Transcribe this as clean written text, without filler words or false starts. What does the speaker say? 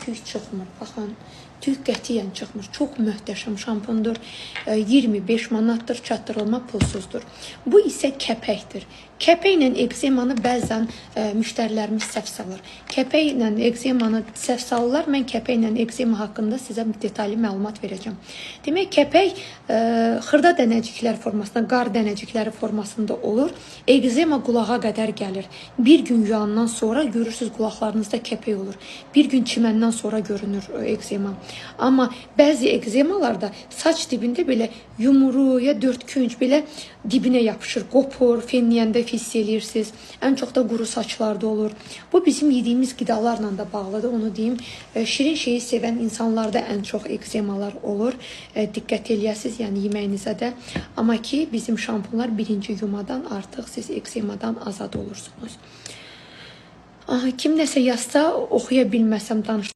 Tüy çıxmır, baxın. Tüy qətiyyən çıxmır. Çox möhtəşəm şampundur. 25 manatdır, çatdırılma pulsuzdur. Bu isə kəpəkdir. Kəpəklə ekzemanı bəzən müştərilərimiz səhv salır. Kəpəklə ekzemanı səhv salırlar. Mən kəpəklə ekzema haqqında sizə detallı məlumat verəcəm. Demək, kəpək xırda dənəciklər formasında, qar dənəcikləri formasında olur. Ekzema qulağa qədər gəlir. Bir gün yuyandan sonra görürsünüz qulaqlarınızda kəpək olur. Bir gün çiməndən sonra görünür ekzema. Amma bəzi ekzemalarda saç dibində belə yumru ya dördkünc belə dibinə yapışır, qopur, fenləyəndə hiss eləyirsiniz. Ən çox da quru saçlarda olur. Bu bizim yediyimiz qidalarla da bağlıdır, onu deyim. Şirin şeyi sevən insanlarda ən çox ekzemalar olur. Diqqət eləyəsiniz, yəni yeməyinizə də. Amma ki, bizim şampunlar birinci yumadan artıq siz ekzemadan azad olursunuz. Kim nəsə yazsa, oxuya bilməsəm danışdım.